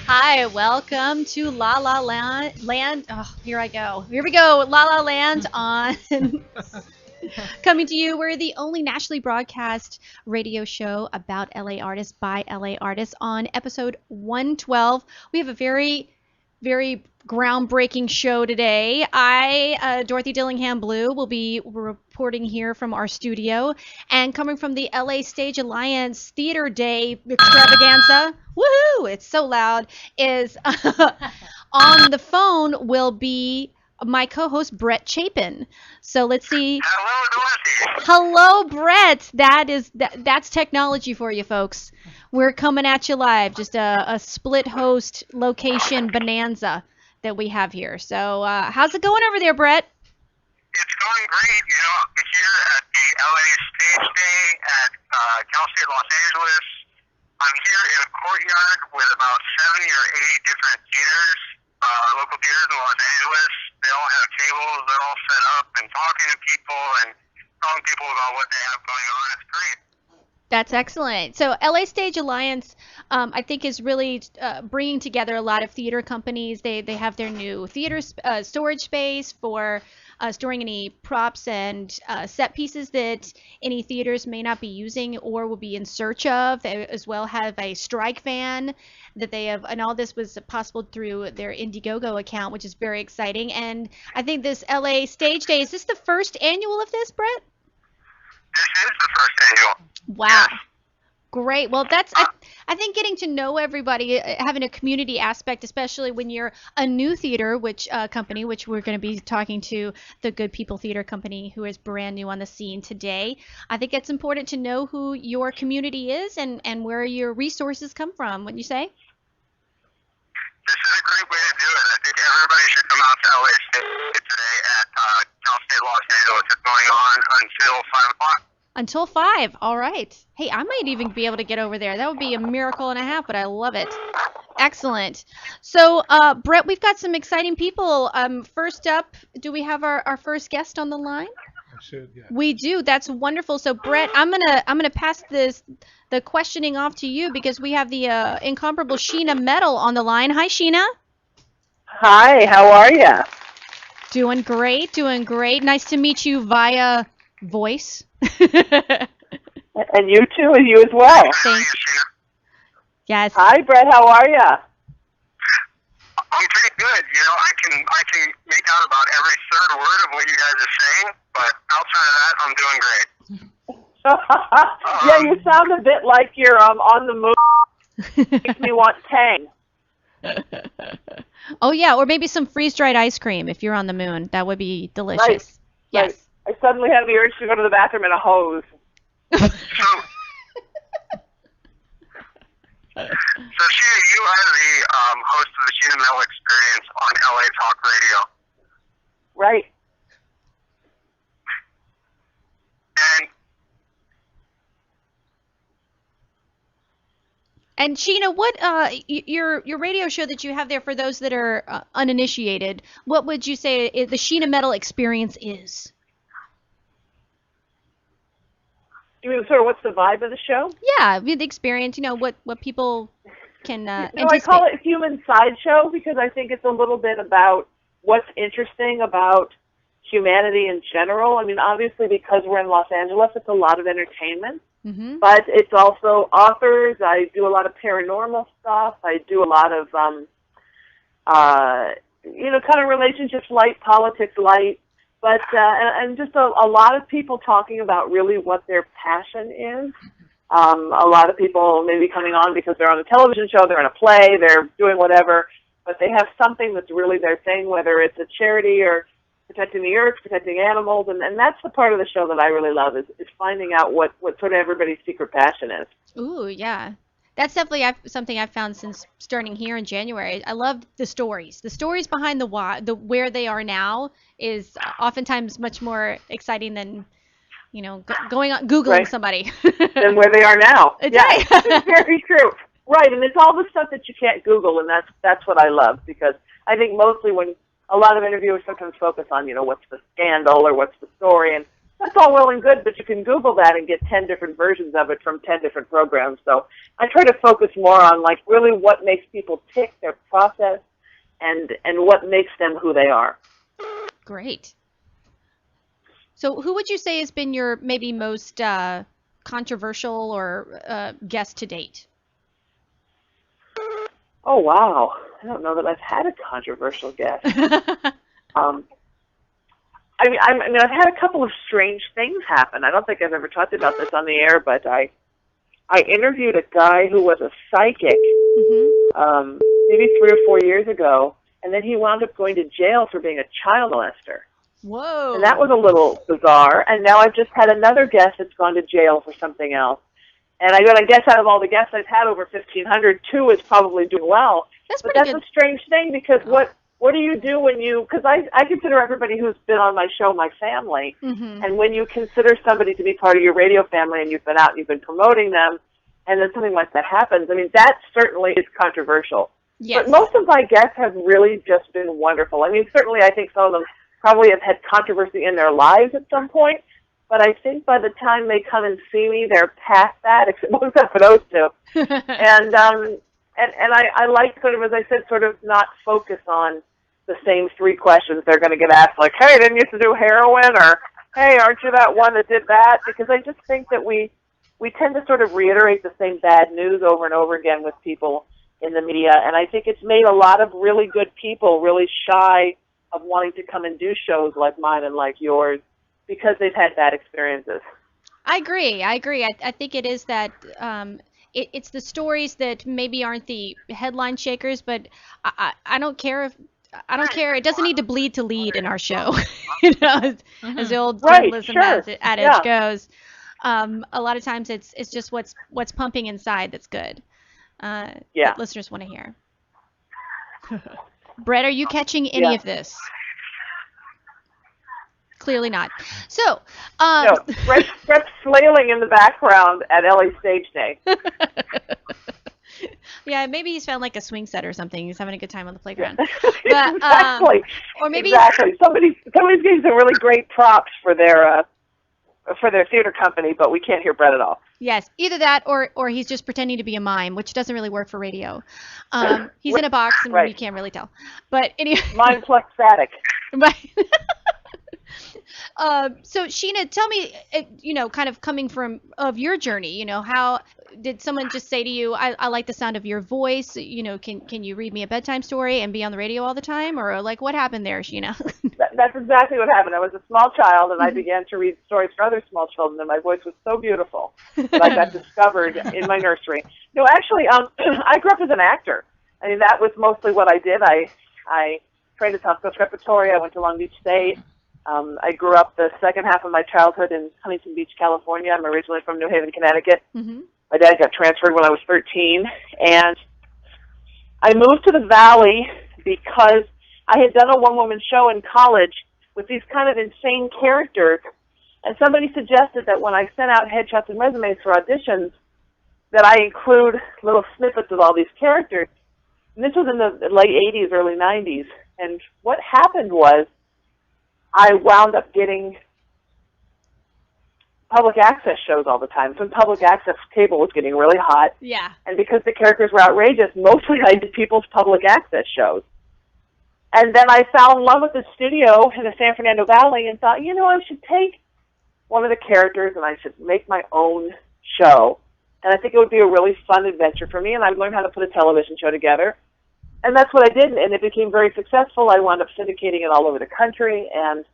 Hi, welcome to La La Land. Oh, here I go. Here we go. La La Land on coming to you. We're the only nationally broadcast radio show about LA artists by LA artists. On episode 112, we have a very groundbreaking show today. Dorothy Dillingham Blue, will be reporting here from our studio, and coming from the LA Stage Alliance Theater Day extravaganza. Woohoo! It's so loud. Is on the phone will be my co-host Brett Chapin. So let's see. Hello, Dorothy. Hello, Brett. That's technology for you, folks. We're coming at you live. Just a split host location bonanza that we have here. So how's it going over there, Brett? It's going great. I'm here at the LA Stage Day at Cal State Los Angeles. I'm here in a courtyard with about 70 or 80 different theaters, local theaters in Los Angeles. They all have tables. They're all set up and talking to people and telling people about what they have going on. It's great. That's excellent. So LA Stage Alliance, I think, is really bringing together a lot of theater companies. They have their new theater storage space for storing any props and set pieces that any theaters may not be using or will be in search of. They as well have a strike van that they have, and all this was possible through their Indiegogo account, which is very exciting. And I think this LA Stage Day, is this the first annual of this, Brett? This is the first annual. Wow. Great. Well, I think getting to know everybody, having a community aspect, especially when you're a new theater, company, which we're going to be talking to the Good People Theater Company, who is brand new on the scene today. I think it's important to know who your community is and where your resources come from, wouldn't you say? This is a great way to do it. I think everybody should come out to LA State today at Cal State Los Angeles. It's going on until 5 o'clock. Until 5. All right. Hey, I might even be able to get over there. That would be a miracle and a half, but I love it. Excellent. So, Brett, we've got some exciting people. First up, do we have our first guest on the line? I should, yeah. We do. That's wonderful. So, Brett, I'm gonna pass the questioning off to you because we have the incomparable Sheena Metal on the line. Hi, Sheena. Hi, how are you? Doing great. Doing great. Nice to meet you via voice. And you too, and you as well. Thanks. Yes. Hi, Brett, how are you? I'm pretty good. I can make out about every third word of what you guys are saying, but outside of that, I'm doing great. Yeah, you sound a bit like you're on the move. Makes me want Tang. Oh, yeah, or maybe some freeze-dried ice cream if you're on the moon. That would be delicious. Right. Yes. Right. I suddenly have the urge to go to the bathroom in a hose. So Sheena, you are the host of the Sheena Metal Experience on LA Talk Radio. Right. And Sheena, what your radio show that you have there for those that are uninitiated, what would you say the Sheena Metal Experience is? You mean sort of what's the vibe of the show? Yeah, the experience. What people can anticipate. I call it Human Sideshow because I think it's a little bit about what's interesting about humanity in general. I mean, obviously because we're in Los Angeles, it's a lot of entertainment. Mm-hmm. But it's also authors. I do a lot of paranormal stuff. I do a lot of, kind of relationships light, politics light. But and just a lot of people talking about really what their passion is. A lot of people maybe coming on because they're on a television show, they're in a play, they're doing whatever, but they have something that's really their thing, whether it's a charity or protecting the earth, protecting animals, and that's the part of the show that I really love is finding out what sort of everybody's secret passion is. Ooh, yeah. That's definitely something I've found since starting here in January. I love the stories. The stories behind the where they are now is oftentimes much more exciting than, going on Googling right. somebody. Than where they are now. It's Yeah, right. it's very true. Right, and it's all the stuff that you can't Google, and that's what I love because I think mostly when a lot of interviewers sometimes focus on, what's the scandal or what's the story, and that's all well and good, but you can Google that and get 10 different versions of it from 10 different programs. So I try to focus more on, like, really what makes people tick, their process, and what makes them who they are. Great. So who would you say has been your maybe most controversial or guest to date? Oh, wow. I don't know that I've had a controversial guest. I've had a couple of strange things happen. I don't think I've ever talked about this on the air, but I interviewed a guy who was a psychic maybe 3 or 4 years ago, and then he wound up going to jail for being a child molester. Whoa. And that was a little bizarre. And now I've just had another guest that's gone to jail for something else. And I guess out of all the guests I've had, over 1,500, 2 is probably doing well. That's but pretty that's good. a strange thing, because what do you do when you, because I consider everybody who's been on my show my family, and when you consider somebody to be part of your radio family and you've been out and you've been promoting them, and then something like that happens, I mean, that certainly is controversial. Yes. But most of my guests have really just been wonderful. I mean, certainly I think some of them probably have had controversy in their lives at some point, but I think by the time they come and see me, they're past that, except for those two. And I like, sort of, as I said, sort of not focus on the same 3 questions they're going to get asked, like, hey, didn't you used to do heroin? Or, hey, aren't you that one that did that? Because I just think that we tend to sort of reiterate the same bad news over and over again with people in the media, and I think it's made a lot of really good people really shy of wanting to come and do shows like mine and like yours because they've had bad experiences. I agree. I think it is that it's the stories that maybe aren't the headline shakers, but I don't care I don't care. It doesn't need to bleed to lead in our show, as the old journalism adage goes. A lot of times it's just what's pumping inside that's good. That listeners want to hear. Brett, are you catching any of this? Clearly not. So, no, Brett's flailing in the background at LA Stage Day. Yeah, maybe he's found like a swing set or something. He's having a good time on the playground. But, exactly. Or maybe somebody's getting some really great props for their theater company, but we can't hear Brett at all. Yes, either that or he's just pretending to be a mime, which doesn't really work for radio. He's in a box and you can't really tell. But anyway, mime plus static. So Sheena, tell me, kind of coming from of your journey, how did someone just say to you, I like the sound of your voice, can you read me a bedtime story and be on the radio all the time? Or like, what happened there, Sheena? That's exactly what happened. I was a small child and I began to read stories for other small children, and my voice was so beautiful that I got discovered in my nursery. No, actually, I grew up as an actor. I mean, that was mostly what I did. I trained at South Coast Repertory. I went to Long Beach State. I grew up the second half of my childhood in Huntington Beach, California. I'm originally from New Haven, Connecticut. My dad got transferred when I was 13, and I moved to the Valley because I had done a one-woman show in college with these kind of insane characters, and somebody suggested that when I sent out headshots and resumes for auditions, that I include little snippets of all these characters. And this was in the late 80s, early 90s, and what happened was I wound up getting public access shows all the time. So public access cable was getting really hot. Yeah. And because the characters were outrageous, mostly I did people's public access shows. And then I fell in love with the studio in the San Fernando Valley and thought, I should take one of the characters and I should make my own show. And I think it would be a really fun adventure for me, and I'd learn how to put a television show together. And that's what I did, and it became very successful. I wound up syndicating it all over the country, and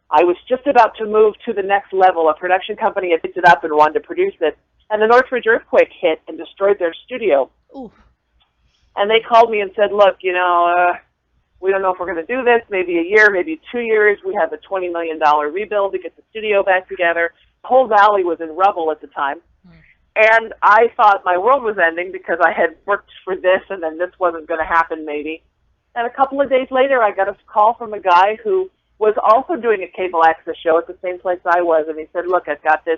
I was just about to move to the next level. A production company had picked it up and wanted to produce it, and the Northridge earthquake hit and destroyed their studio. Ooh. And they called me and said, look, we don't know if we're going to do this, maybe a year, maybe 2 years. We have a $20 million rebuild to get the studio back together. The whole valley was in rubble at the time. And I thought my world was ending because I had worked for this and then this wasn't going to happen maybe. And a couple of days later, I got a call from a guy who was also doing a cable access show at the same place I was. And he said, look, I've got this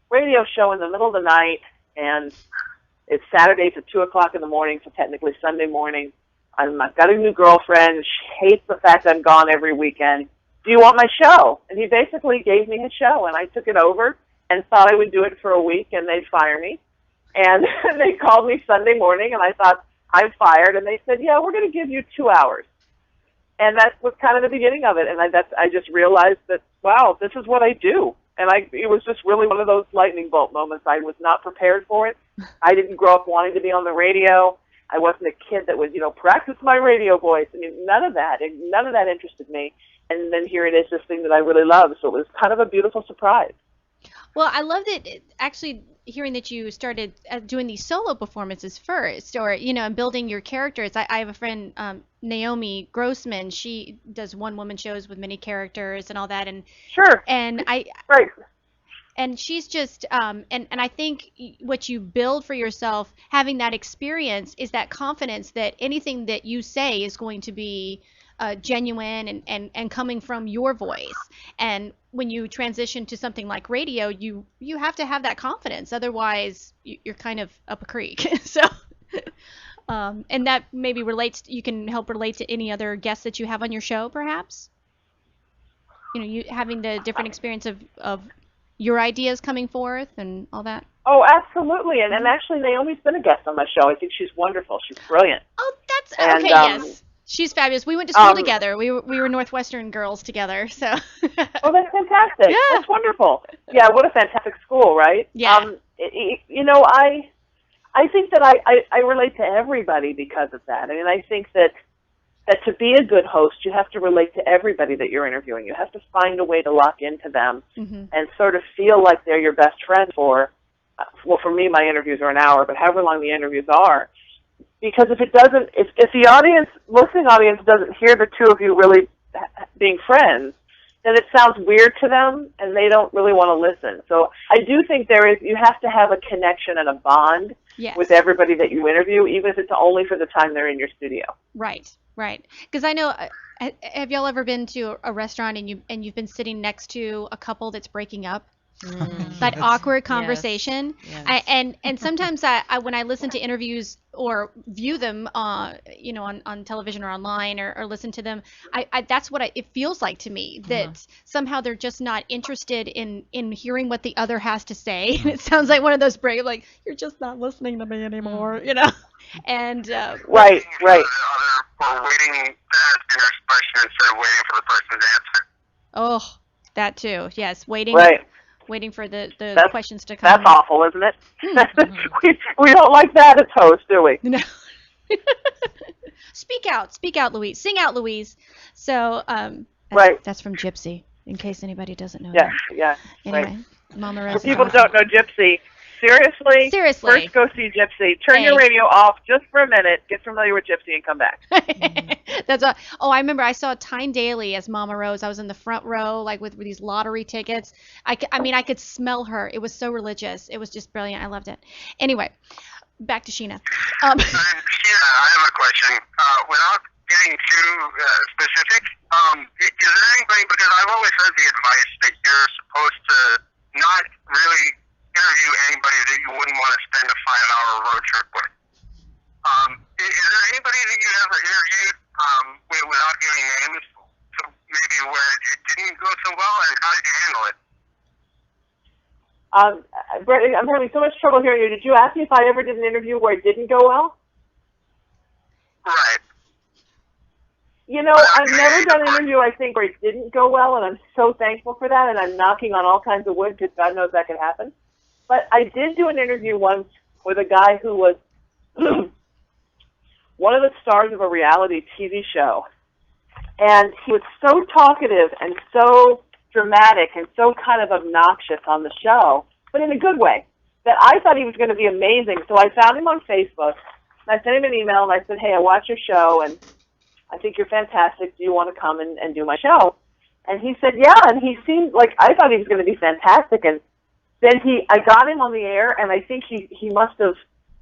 radio show in the middle of the night, and it's Saturdays at 2 o'clock in the morning, so technically Sunday morning. I've got a new girlfriend. She hates the fact I'm gone every weekend. do you want my show? And he basically gave me his show, and I took it over and thought I would do it for a week, and they'd fire me. And they called me Sunday morning, and I thought, I'm fired. And they said, yeah, we're going to give you 2 hours. And that was kind of the beginning of it. And I just realized that, wow, this is what I do. And it was just really one of those lightning bolt moments. I was not prepared for it. I didn't grow up wanting to be on the radio. I wasn't a kid that would, practice my radio voice. I mean, none of that interested me. And then here it is, this thing that I really love. So it was kind of a beautiful surprise. Well, I love that actually hearing that you started doing these solo performances first, or, and building your characters. I have a friend, Naomi Grossman. She does one-woman shows with many characters and all that. And sure. And right. And she's just, and I think what you build for yourself, having that experience, is that confidence that anything that you say is going to be genuine and coming from your voice. And when you transition to something like radio, you have to have that confidence. Otherwise, you're kind of up a creek. So, and that maybe you can help relate to any other guests that you have on your show, perhaps. You having the different experience of your ideas coming forth and all that. Oh, absolutely. And actually, Naomi's been a guest on my show. I think she's wonderful. She's brilliant. Oh, that's okay. Yes. She's fabulous. We went to school together. We were Northwestern girls together. So. Oh, that's fantastic. Yeah. That's wonderful. Yeah, what a fantastic school, right? Yeah. I think that I relate to everybody because of that. I mean, I think that to be a good host, you have to relate to everybody that you're interviewing. You have to find a way to lock into them and sort of feel like they're your best friend for me, my interviews are an hour, but however long the interviews are. Because if the listening audience doesn't hear the two of you really being friends, then it sounds weird to them, and they don't really want to listen. So I do think you have to have a connection and a bond with everybody that you interview, even if it's only for the time they're in your studio. Right. Because I know, have y'all ever been to a restaurant and you've been sitting next to a couple that's breaking up? That awkward conversation. Yes. And sometimes when I listen to interviews or view them on television or online or listen to them, that's what it feels like to me, that somehow they're just not interested in hearing what the other has to say. And it sounds like one of those like, you're just not listening to me anymore, and right. Or waiting to ask your next question instead of waiting for the person's answer. Oh, that too. Yes, waiting. Right. Waiting for the questions to come. That's awful, isn't it? we don't like that as hosts, do we? No. Speak out, Louise. Sing out, Louise. So, that's from Gypsy, in case anybody doesn't know. Yeah. Anyway, right. Mama Rose. For people who don't know Gypsy, seriously, first go see Gypsy. Turn your radio off just for a minute. Get familiar with Gypsy and come back. I remember I saw Tyne Daly as Mama Rose. I was in the front row, like with these lottery tickets. I could smell her. It was so religious. It was just brilliant. I loved it. Anyway, back to Sheena. Sheena, I have a question. Without getting too specific, is there anybody, because I've always heard the advice that you're supposed to not really interview anybody that you wouldn't want to spend a 5-hour road trip with. Is there anybody that you ever interviewed without giving names, so maybe where it didn't go so well, and how did you handle it? Brittany, I'm having so much trouble hearing you. Did you ask me if I ever did an interview where it didn't go well? Right. I've never done an interview, I think, where it didn't go well, and I'm so thankful for that, and I'm knocking on all kinds of wood because God knows that could happen. But I did do an interview once with a guy who was one of the stars of a reality TV show. And he was so talkative and so dramatic and so kind of obnoxious on the show, but in a good way, that I thought he was going to be amazing. So I found him on Facebook, and I sent him an email, and I said, hey, I watched your show, and I think you're fantastic. Do you want to come and do my show? And he said, yeah, and he seemed like, I thought he was going to be fantastic. And then I got him on the air, and I think he must have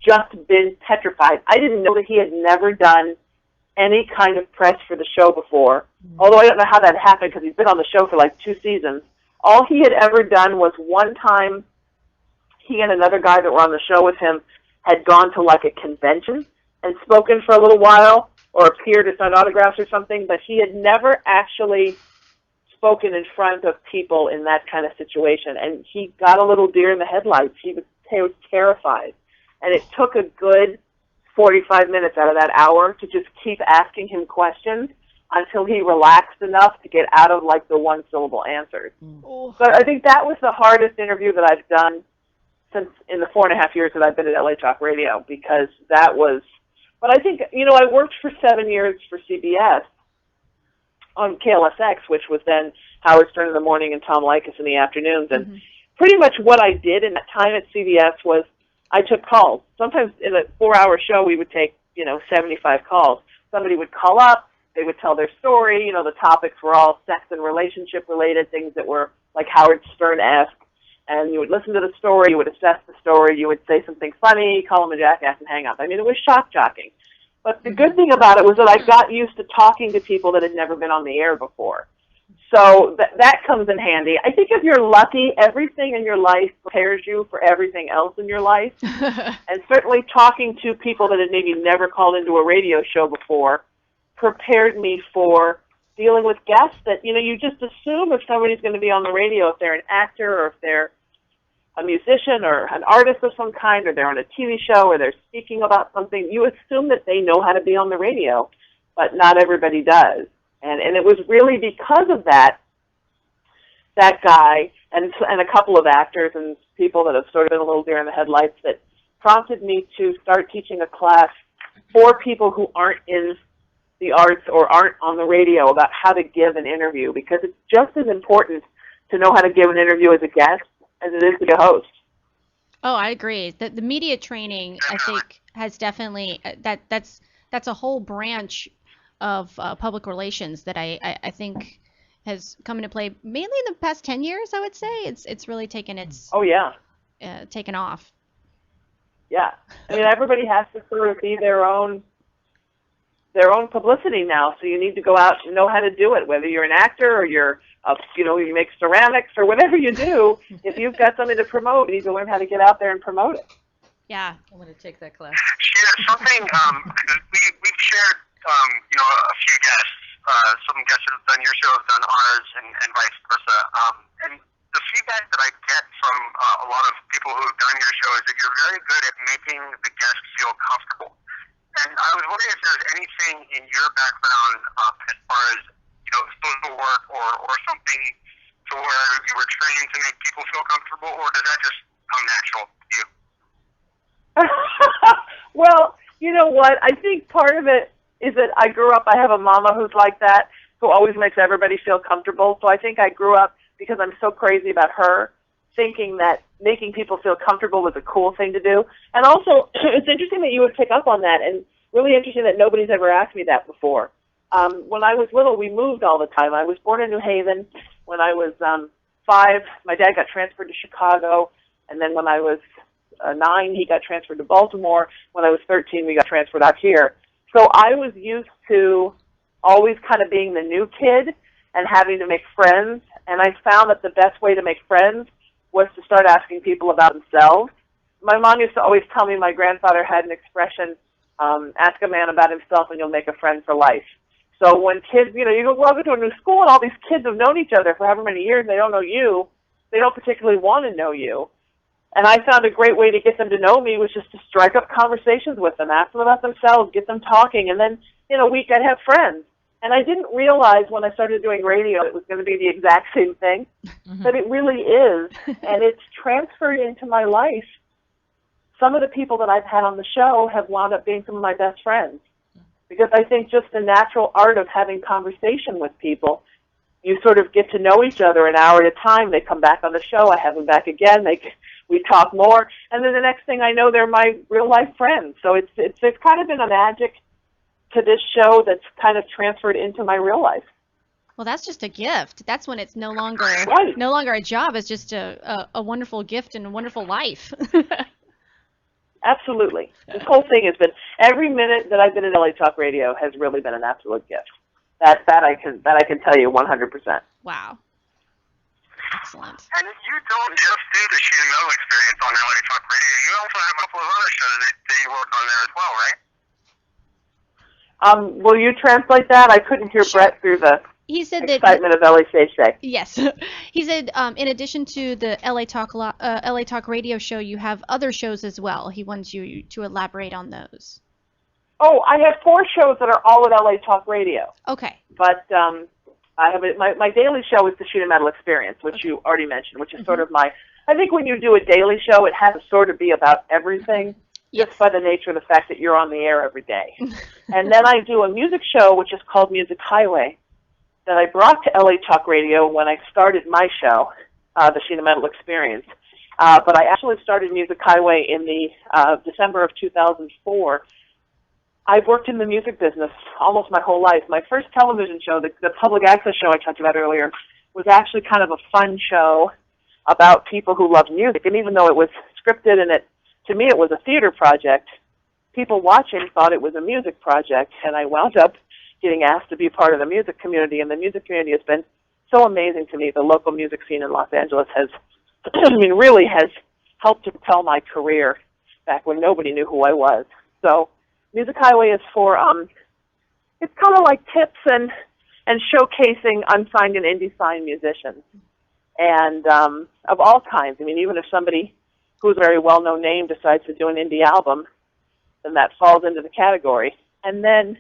just been petrified. I didn't know that he had never done any kind of press for the show before, although I don't know how that happened because he's been on the show for like 2 seasons. All he had ever done was one time he and another guy that were on the show with him had gone to like a convention and spoken for a little while or appeared to sign autographs or something, but he had never actually spoken in front of people in that kind of situation, and he got a little deer in the headlights. He was terrified, and it took a good 45 minutes out of that hour to just keep asking him questions until he relaxed enough to get out of like the one-syllable answers. But I think that was the hardest interview that I've done since in the 4.5 years that I've been at LA Talk Radio, because that was, but I think, you know, I worked for 7 years for CBS on KLSX, which was then Howard Stern in the morning and Tom Likas in the afternoons. And pretty much what I did in that time at CBS was I took calls. Sometimes in a 4-hour show, we would take, 75 calls. Somebody would call up, they would tell their story. The topics were all sex and relationship related, things that were like Howard Stern-esque. And you would listen to the story, you would assess the story, you would say something funny, call him a jackass, and hang up. I mean, it was shock-jocking. But the good thing about it was that I got used to talking to people that had never been on the air before. So that comes in handy. I think if you're lucky, everything in your life prepares you for everything else in your life. And certainly talking to people that had maybe never called into a radio show before prepared me for dealing with guests that, you just assume if somebody's going to be on the radio, if they're an actor or if they're a musician or an artist of some kind, or they're on a TV show or they're speaking about something, you assume that they know how to be on the radio, but not everybody does. And it was really because of that guy and a couple of actors and people that have sort of been a little deer in the headlights that prompted me to start teaching a class for people who aren't in the arts or aren't on the radio about how to give an interview, because it's just as important to know how to give an interview as a guest as it is to be a host. Oh, I agree. The media training, I think, has definitely that's a whole branch of public relations that I think has come into play mainly in the past 10 years. I would say it's really taken its taken off. Yeah, I mean, everybody has to sort of be their own publicity now. So you need to go out and know how to do it, whether you're an actor or you're you make ceramics or whatever you do. If you've got something to promote, you need to learn how to get out there and promote it. Yeah, I'm going to take that class. Share something. We've shared, a few guests. Some guests that have done your show have done ours, and vice versa. And the feedback that I get from a lot of people who have done your show is that you're very good at making the guests feel comfortable. And I was wondering if there's anything in your background as far as social work or something to where you were trained to make people feel comfortable, or does that just come natural to you? Well, you know what? I think part of it is that I grew up, I have a mama who's like that, who always makes everybody feel comfortable. So I think I grew up, because I'm so crazy about her, thinking that making people feel comfortable was a cool thing to do. And also, it's interesting that you would pick up on that, and really interesting that nobody's ever asked me that before. When I was little, we moved all the time. I was born in New Haven. When I was 5, my dad got transferred to Chicago, and then when I was 9, he got transferred to Baltimore. When I was 13, we got transferred out here. So I was used to always kind of being the new kid and having to make friends, and I found that the best way to make friends was to start asking people about themselves. My mom used to always tell me my grandfather had an expression, ask a man about himself and you'll make a friend for life. So when kids, you go to a new school and all these kids have known each other for however many years and they don't know you, they don't particularly want to know you. And I found a great way to get them to know me was just to strike up conversations with them, ask them about themselves, get them talking, and then in a week I'd have friends. And I didn't realize when I started doing radio it was going to be the exact same thing, but it really is, and it's transferred into my life. Some of the people that I've had on the show have wound up being some of my best friends, because I think just the natural art of having conversation with people, you sort of get to know each other an hour at a time. They come back on the show, I have them back again, we talk more, and then the next thing I know, they're my real-life friends. So it's kind of been a magic to this show that's kind of transferred into my real life. Well, that's just a gift. That's when it's no longer a job. It's just a wonderful gift and a wonderful life. Absolutely. This whole thing has been, every minute that I've been in LA Talk Radio has really been an absolute gift. That I can tell you 100%. Wow. Excellent. And you don't just do the Sheet of Metal experience on LA Talk Radio. You also have a couple of other shows that you work on there as well, right? Will you translate that? I couldn't hear Brett through the... he said that excitement of LA Stage Day. yes, he said in addition to the LA Talk radio show, you have other shows as well. He wants you to elaborate on those. Oh, I have 4 shows that are all at LA Talk Radio. Okay. But I have my daily show is the Sheet of Metal Experience, which you already mentioned, which is sort of my. I think when you do a daily show, it has to sort of be about everything, just by the nature of the fact that you're on the air every day. And then I do a music show, which is called Music Highway, that I brought to LA Talk Radio when I started my show, the Sheet of Metal Experience. But I actually started Music Highway in the December of 2004. I've worked in the music business almost my whole life. My first television show, the public access show I talked about earlier, was actually kind of a fun show about people who love music. And even though it was scripted and to me it was a theater project, people watching thought it was a music project. And I wound up getting asked to be part of the music community. And the music community has been so amazing to me. The local music scene in Los Angeles has, really has helped to propel my career back when nobody knew who I was. So Music Highway is for, it's kind of like tips and showcasing unsigned and indie signed musicians. And of all kinds. Even if somebody who's a very well-known name decides to do an indie album, then that falls into the category. And then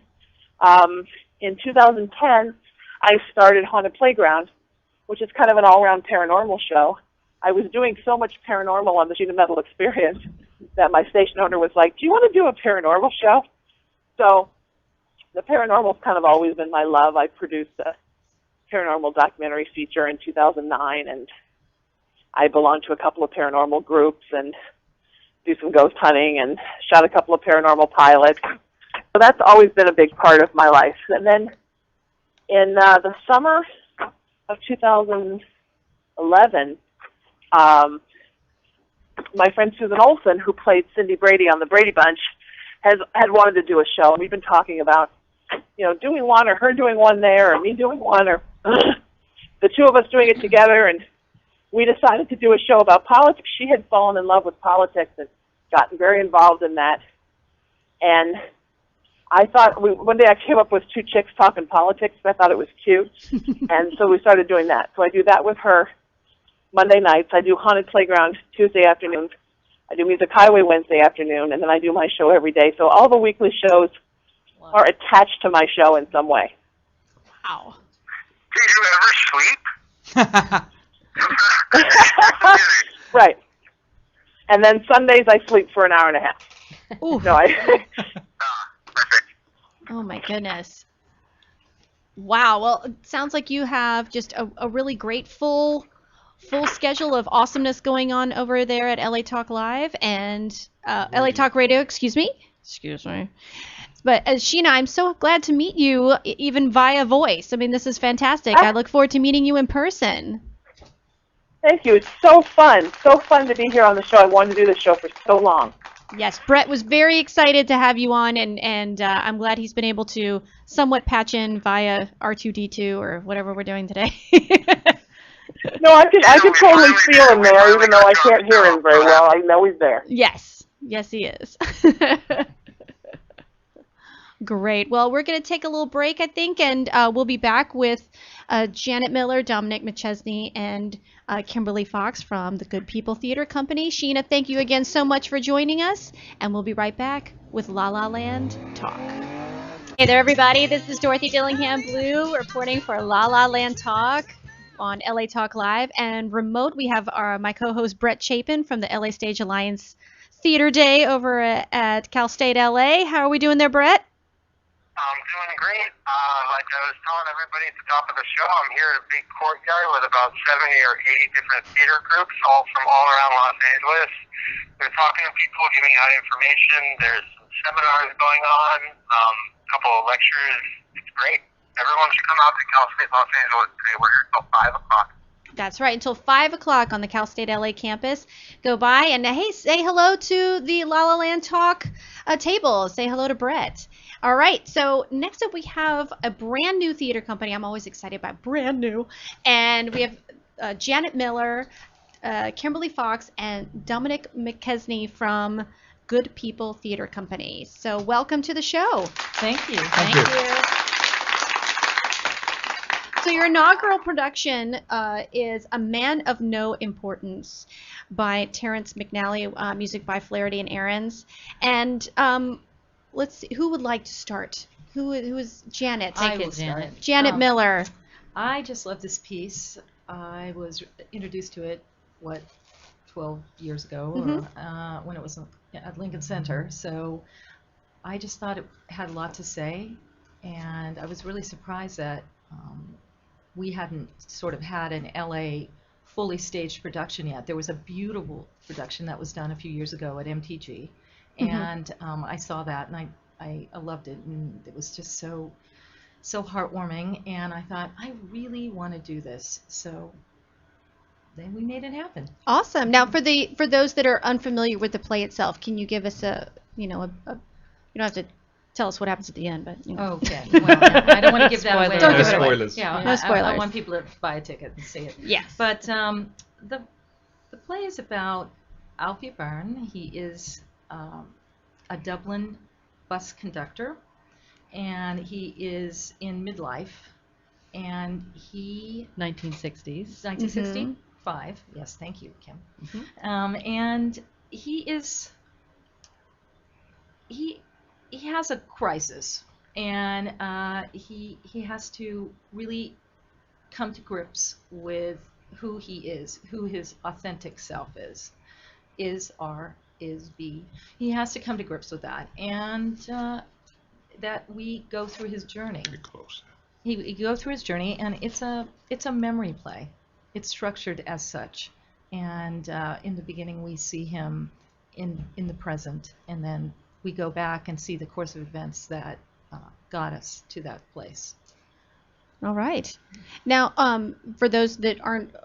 in 2010, I started Haunted Playground, which is kind of an all-around paranormal show. I was doing so much paranormal on the Sheet of Metal Experience that my station owner was like, do you want to do a paranormal show? So the paranormal's kind of always been my love. I produced a paranormal documentary feature in 2009, and I belong to a couple of paranormal groups and do some ghost hunting and shot a couple of paranormal pilots. So that's always been a big part of my life. And then in the summer of 2011, my friend Susan Olsen, who played Cindy Brady on the Brady Bunch, had wanted to do a show. We've been talking about, doing one, or her doing one there, or me doing one, or the two of us doing it together. And we decided to do a show about politics. She had fallen in love with politics and gotten very involved in that. And I thought, one day I came up with 2 chicks talking politics, and I thought it was cute. And so we started doing that. So I do that with her Monday nights. I do Haunted Playground Tuesday afternoons. I do Music Highway Wednesday afternoon, and then I do my show every day. So all the weekly shows are attached to my show in some way. Wow. Do you ever sleep? Right. And then Sundays I sleep for an hour and a half. Ooh. No, Perfect. Oh my goodness. Wow. Well, it sounds like you have just a really great full schedule of awesomeness going on over there at LA Talk Live and LA Talk Radio. Excuse me. But Sheena, I'm so glad to meet you, even via voice. This is fantastic. I look forward to meeting you in person. Thank you. It's so fun to be here on the show. I wanted to do this show for so long. Yes, Brett was very excited to have you on, and I'm glad he's been able to somewhat patch in via R2D2 or whatever we're doing today. No, I can totally feel him there, even though I can't hear him very well. I know he's there. Yes, he is. Great. Well, we're going to take a little break, I think, and we'll be back with Janet Miller, Dominic McChesney, and Kimberly Fox from the Good People Theater Company. Sheena, thank you again so much for joining us, and we'll be right back with La La Land Talk. Hey there, everybody. This is Dorothy Dillingham Blue reporting for La La Land Talk on LA Talk Live, and remote we have my co-host Brett Chapin from the LA Stage Alliance Theater Day over at Cal State LA. How are we doing there, Brett? I'm doing great. Like I was telling everybody at the top of the show, I'm here at a big courtyard with about 70 or 80 different theater groups, all from all around Los Angeles. They're talking to people, giving out information. There's some seminars going on, a couple of lectures. It's great. Everyone should come out to Cal State Los Angeles today. We're here till 5 o'clock. That's right, until 5 o'clock on the Cal State LA campus. Go by and, hey, say hello to the La La Land Talk table. Say hello to Brett. All right, so next up we have a brand new theater company. I'm always excited about brand new. And we have Janet Miller, Kimberly Fox, and Dominic McChesney from Good People Theater Company. So welcome to the show. Thank you. Thank you. So your inaugural production is A Man of No Importance by Terrence McNally, music by Flaherty and Ahrens. And let's see, who would like to start? Who is Janet? I will start. Janet Miller. I just love this piece. I was introduced to it, 12 years ago, or, when it was at Lincoln Center. So I just thought it had a lot to say, and I was really surprised that we hadn't sort of had an LA fully staged production yet. There was a beautiful production that was done a few years ago at MTG, and I saw that, and I loved it, and it was just so heartwarming, and I thought, I really want to do this. So then we made it happen. Awesome. Now, for those that are unfamiliar with the play itself, can you give us you don't have to tell us what happens at the end, but Okay. Well, I don't want to give that away. Don't give No it away. spoilers. Yeah, No spoilers. I want people to buy a ticket and see it. Yes. But the play is about Alfie Byrne. He is a Dublin bus conductor, and he is in midlife, and he 1960s. 1965. Yes, thank you, Kim. And he has a crisis, and he has to really come to grips with who he is, who his authentic self is or is be. He has to come to grips with that, and that we go through his journey. Pretty close. He go through his journey, and it's a memory play. It's structured as such, and in the beginning we see him in the present, and then we go back and see the course of events that got us to that place. All right. Now, for those that aren't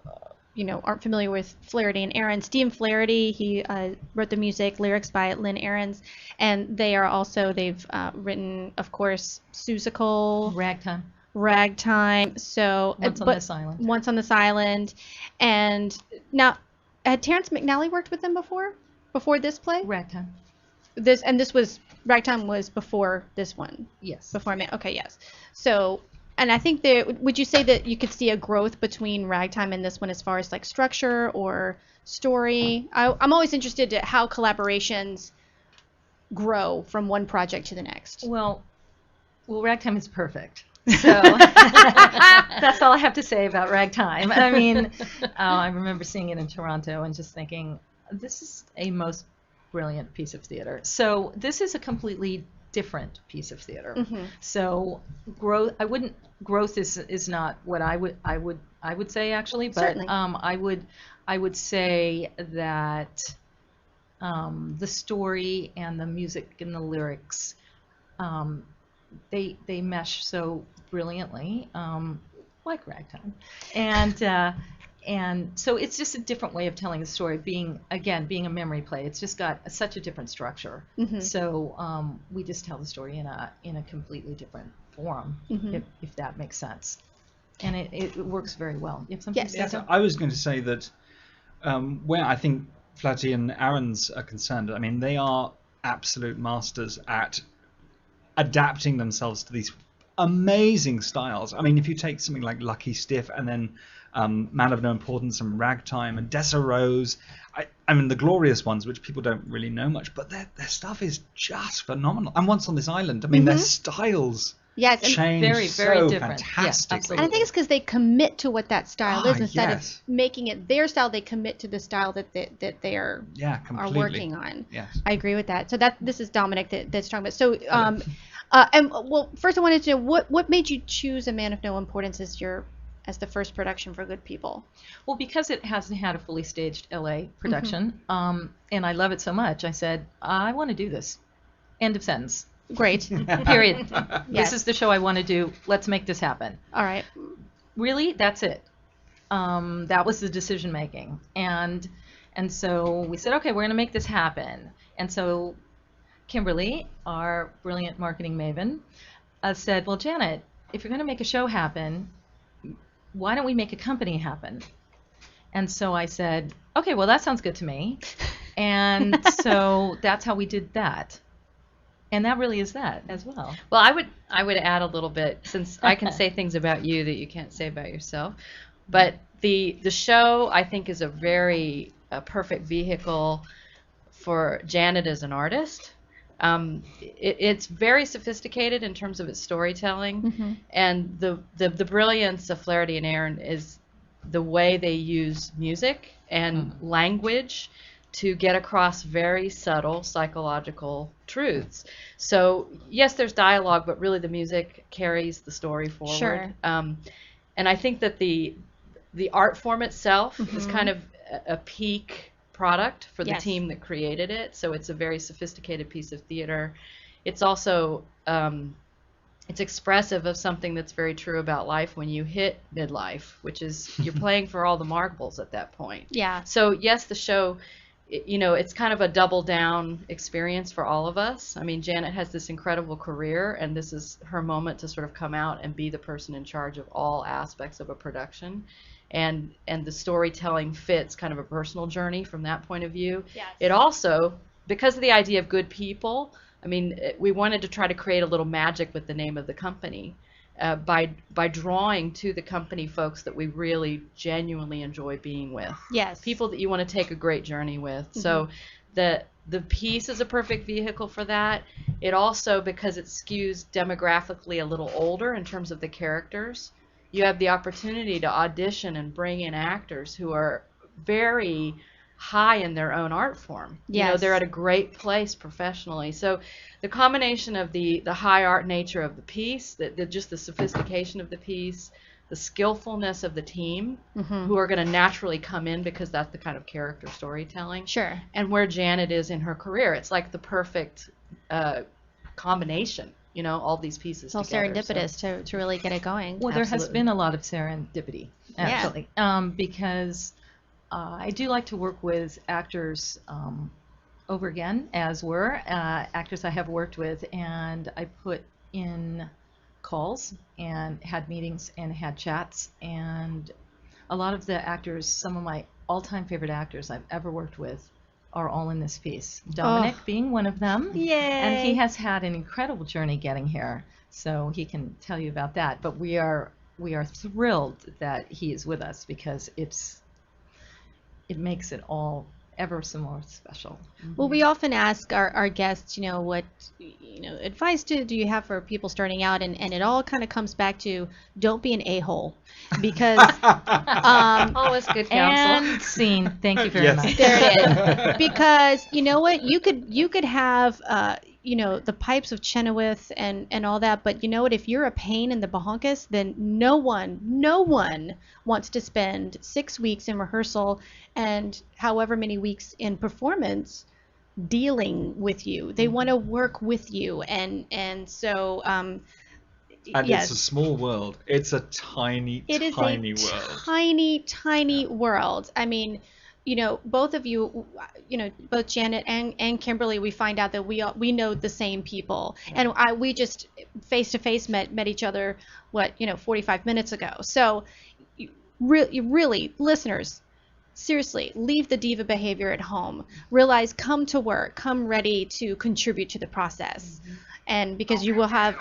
familiar with Flaherty and Ahrens, Stephen Flaherty, he wrote the music, lyrics by Lynn Ahrens, and they've written, of course, Seussical, Ragtime. So Once on This Island. Once on This Island, and now, had Terrence McNally worked with them before this play? Ragtime. Ragtime was before this one. Yes. Okay, yes. So, and I think would you say that you could see a growth between Ragtime and this one as far as like structure or story? I'm always interested in how collaborations grow from one project to the next. Well, Ragtime is perfect. So that's all I have to say about Ragtime. I mean, I remember seeing it in Toronto and just thinking, this is a most brilliant piece of theater. So this is a completely different piece of theater. So growth is not what I would say actually, but Certainly. I would say that the story and the music and the lyrics, they mesh so brilliantly, like Ragtime, and so it's just a different way of telling the story, being a memory play. It's just got such a different structure. So we just tell the story in a completely different form, if that makes sense. And it works very well. You have something to say? Yes, I was going to say that where I think Flaherty and Ahrens are concerned, I mean, they are absolute masters at adapting themselves to these amazing styles. I mean, if you take something like Lucky Stiff and then Man of No Importance and Ragtime and Desirose, I mean, the glorious ones, which people don't really know much, but their stuff is just phenomenal. And Once on This Island, I mean, their styles change very, very so different. fantastically. And I think it's because they commit to what that style is instead yes. of making it their style. They commit to the style that they are completely. working on. Yes. I agree with that. So this is Dominic that's talking about. So first I wanted to know what made you choose A Man of No Importance as the first production for Good People? Well, because it hasn't had a fully staged LA production, and I love it so much, I said, I want to do this. End of sentence. Great. Period. Yes. This is the show I want to do. Let's make this happen. All right. Really, that's it. That was the decision making. And so we said, okay, we're going to make this happen. And so Kimberly, our brilliant marketing maven, said, well, Janet, if you're going to make a show happen, why don't we make a company happen? And so I said, okay, well, that sounds good to me. And so that's how we did that. And that really is that as well. Well, I would add a little bit, since I can say things about you that you can't say about yourself. But the show, I think, is a very perfect vehicle for Janet as an artist. It's very sophisticated in terms of its storytelling, and the brilliance of Flaherty and Aaron is the way they use music and language to get across very subtle psychological truths. So yes, there's dialogue, but really the music carries the story forward. Sure. And I think that the art form itself is kind of a peak product for the team that created it. So it's a very sophisticated piece of theater. It's also it's expressive of something that's very true about life when you hit midlife, which is you're playing for all the marbles at that point. Yeah. So yes, the show, it's kind of a double down experience for all of us. I mean, Janet has this incredible career, and this is her moment to sort of come out and be the person in charge of all aspects of a production. And the storytelling fits kind of a personal journey from that point of view. Yes. It also, because of the idea of good people, I mean, we wanted to try to create a little magic with the name of the company by drawing to the company folks that we really genuinely enjoy being with. Yes. People that you want to take a great journey with. So the piece is a perfect vehicle for that. It also, because it skews demographically a little older in terms of the characters, you have the opportunity to audition and bring in actors who are very high in their own art form. Yes. They're at a great place professionally. So the combination of the high art nature of the piece, just the sophistication of the piece, the skillfulness of the team, who are going to naturally come in because that's the kind of character storytelling. Sure. And where Janet is in her career, it's like the perfect combination. All these pieces It's all together. serendipitous to really get it going. Well, there has Absolutely. been a lot of serendipity, actually, because I do like to work with actors over again, as were actors I have worked with, and I put in calls and had meetings and had chats, and a lot of the actors, some of my all-time favorite actors I've ever worked with, are all in this piece. Dominic being one of them. Yay. And he has had an incredible journey getting here, so he can tell you about that. But we are thrilled that he is with us because it makes it all ever so more special. Well, we often ask our guests, what advice do you have for people starting out, and it all kind of comes back to don't be an a-hole, because Always good counsel. And scene. Thank you very much. there it is. Because you know what, you could have the pipes of Chenoweth and all that, but you know what, if you're a pain in the bahonkus, then no one wants to spend 6 weeks in rehearsal and however many weeks in performance dealing with you. They want to work with you, and so And yes. it's a small world. It's a tiny world. Tiny world. I mean, both of you, both Janet and Kimberly, we find out that we know the same people, and we just face to face met each other 45 minutes ago. So really, listeners, seriously, leave the diva behavior at home. Realize, come to work, come ready to contribute to the process, and because you will have.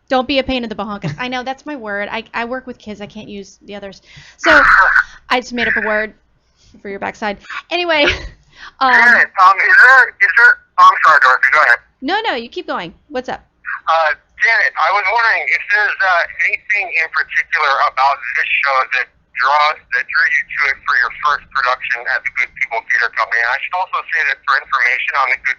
Don't be a pain in the bahonkus. I know, that's my word. I work with kids. I can't use the others. So I just made up a word for your backside. Anyway. Janet, is there, I'm sorry, Dorothy, go ahead. No, you keep going. What's up? Janet, I was wondering if there's anything in particular about this show that drew you to it for your first production at the Good People Theater Company. And I should also say that for information on the Good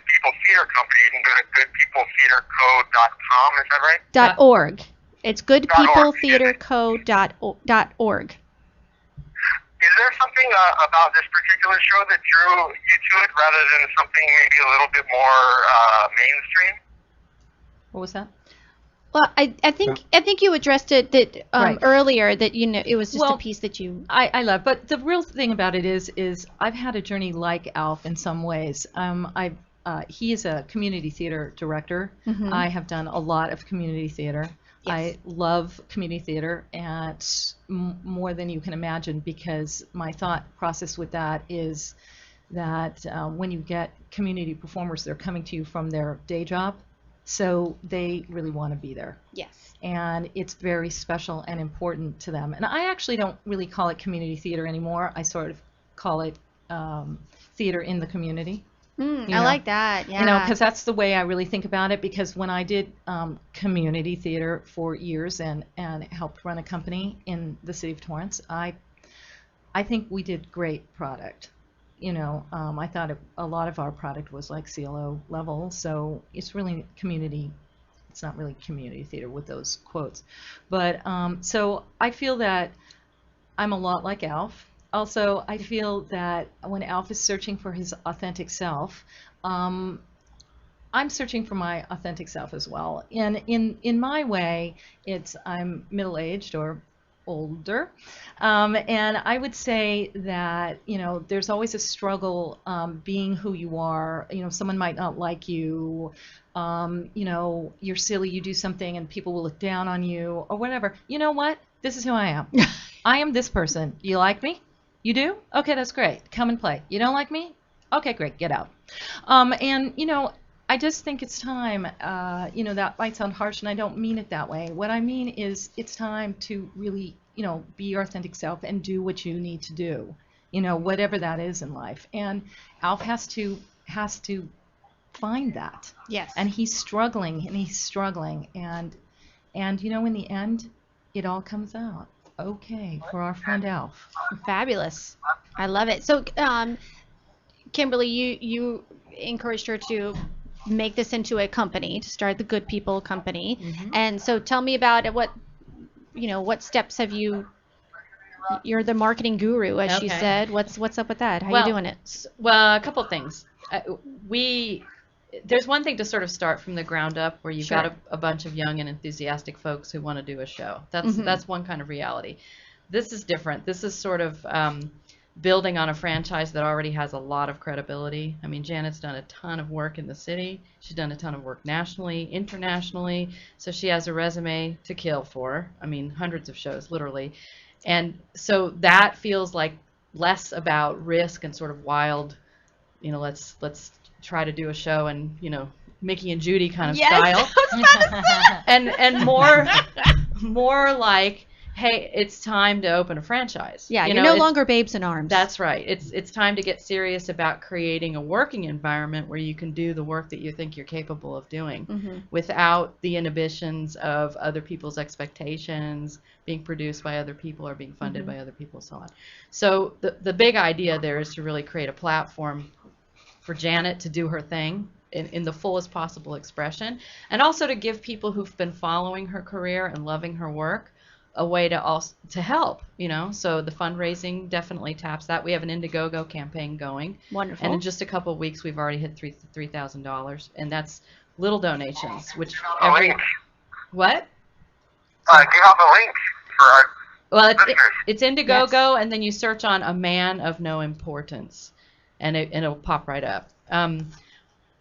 People Theater Company, you can go to goodpeopletheaterco.com. Is that right? .org. It's goodpeopletheaterco.org. Is there something about this particular show that drew you to it rather than something maybe a little bit more mainstream? What was that? Well, I think you addressed it that Right. earlier, that it was just a piece that you. I love, but the real thing about it is I've had a journey like Alf in some ways. He is a community theater director. I have done a lot of community theater. Yes. I love community theater more than you can imagine, because my thought process with that is that when you get community performers, they're coming to you from their day job, so they really want to be there. Yes. And it's very special and important to them. And I actually don't really call it community theater anymore. I sort of call it theater in the community. I know. like that. Yeah. You know, because that's the way I really think about it. Because when I did community theater for years and helped run a company in the city of Torrance, I think we did great product. You know, I thought a lot of our product was like CLO level, so it's really community. It's not really community theater with those quotes, but so I feel that I'm a lot like Alf. Also, I feel that when Alf is searching for his authentic self, I'm searching for my authentic self as well. And in my way, I'm middle-aged or older, and I would say that, you know, there's always a struggle being who you are. You know, someone might not like you. You know, you're silly, you do something and people will look down on you or whatever. You know what? This is who I am. I am this person. You like me? You do? Okay, that's great. Come and play. You don't like me? Okay, great. Get out. And, you know, I just think it's time, you know, that might sound harsh and I don't mean it that way. What I mean is it's time to really, you know, be your authentic self and do what you need to do, you know, whatever that is in life. And Alf has to find that. Yes. And he's struggling and you know, in the end, it all comes out okay for our friend Alf. Fabulous. I love it. So, Kimberly, you encouraged her to make this into a company, to start the Good People Company. Mm-hmm. And so tell me about it. What steps have you're the marketing guru, as she Okay. said. What's up with that? How Well, you doing it? Well, a couple things. There's one thing to sort of start from the ground up where you've Sure. got a bunch of young and enthusiastic folks who want to do a show. That's Mhm. that's one kind of reality. This is different. This is sort of building on a franchise that already has a lot of credibility. I mean, Janet's done a ton of work in the city. She's done a ton of work nationally, internationally. So she has a resume to kill for. I mean, hundreds of shows, literally. And so that feels like less about risk and sort of wild, you know, let's try to do a show and, you know, Mickey and Judy kind of style. and more like, hey, it's time to open a franchise. Yeah, You you're know, no it's- longer babes in arms. That's right. It's time to get serious about creating a working environment where you can do the work that you think you're capable of doing Mhm. without the inhibitions of other people's expectations, being produced by other people or being funded by other people, so on. So the big idea there is to really create a platform for Janet to do her thing in the fullest possible expression, and also to give people who've been following her career and loving her work a way to help, you know. So the fundraising definitely taps that. We have an Indiegogo campaign going, Wonderful. and in just a couple of weeks we've already hit $3,000, and that's little donations, which Do you have a link? what? Do you have a link for our Well, listeners? it's Indiegogo, and then you search on a man of no importance, and it'll pop right up.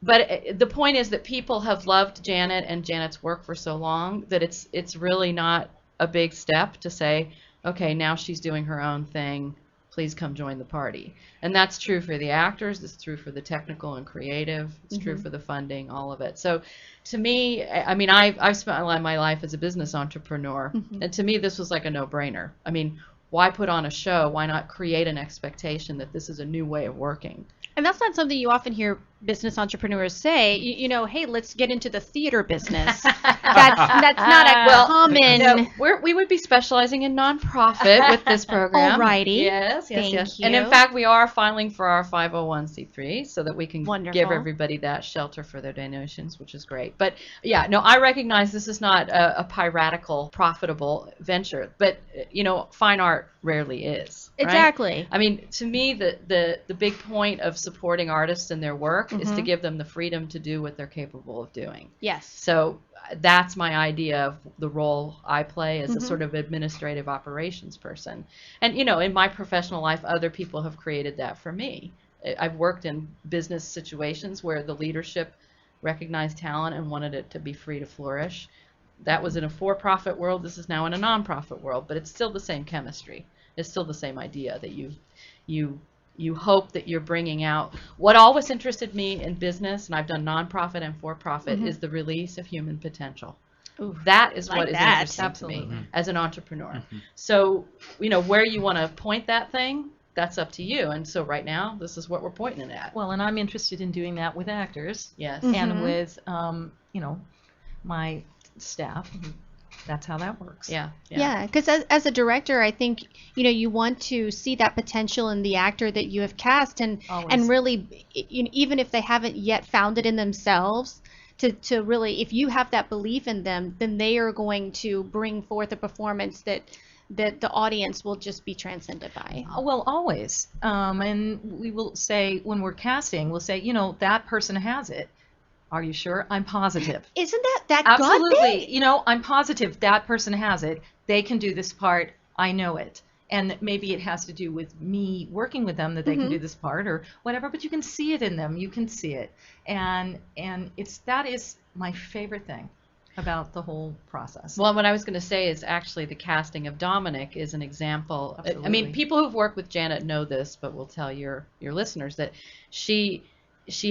But the point is that people have loved Janet and Janet's work for so long that it's really not a big step to say, okay, now she's doing her own thing. Please come join the party. And that's true for the actors. It's true for the technical and creative. It's true for the funding, all of it. So to me, I mean, I've spent a lot of my life as a business entrepreneur. And to me, this was like a no-brainer. I mean, why put on a show? Why not create an expectation that this is a new way of working? And that's not something you often hear business entrepreneurs say. You know, hey, let's get into the theater business. That's not a common. No, we would be specializing in nonprofit with this program. Alrighty. Yes, Thank yes. you. And in fact, we are filing for our 501c3 so that we can Wonderful. give everybody that shelter for their donations, which is great. But yeah, no, I recognize this is not a piratical, profitable venture. But, you know, fine art rarely is. Right? Exactly. I mean, to me, the big point of supporting artists and their work is to give them the freedom to do what they're capable of doing. Yes. So that's my idea of the role I play as a sort of administrative operations person. And, you know, in my professional life, other people have created that for me. I've worked in business situations where the leadership recognized talent and wanted it to be free to flourish. That was in a for-profit world. This is now in a non-profit world, but it's still the same chemistry. It's still the same idea that you you hope that you're bringing out what always interested me in business, and I've done nonprofit and for-profit, is the release of human potential. Ooh, That is like what is that. interesting Absolutely. to me as an entrepreneur. So, where you want to point that thing, that's up to you. And so right now, this is what we're pointing it at. Well, and I'm interested in doing that with actors Yes. and with, my staff. That's how that works. Yeah. Yeah, because as a director, I think you want to see that potential in the actor that you have cast, and Always. really, even if they haven't yet found it in themselves, to really, if you have that belief in them, then they are going to bring forth a performance that the audience will just be transcended by. Well, always. And we will say, when we're casting, we'll say, that person has it. Are you sure? I'm positive. Isn't that Absolutely. I'm positive that person has it. They can do this part. I know it. And maybe it has to do with me working with them that they can do this part or whatever, but you can see it in them. You can see it. And that is my favorite thing about the whole process. Well, what I was going to say is actually the casting of Dominic is an example. Absolutely. I mean, people who've worked with Janet know this, but we'll tell your listeners that she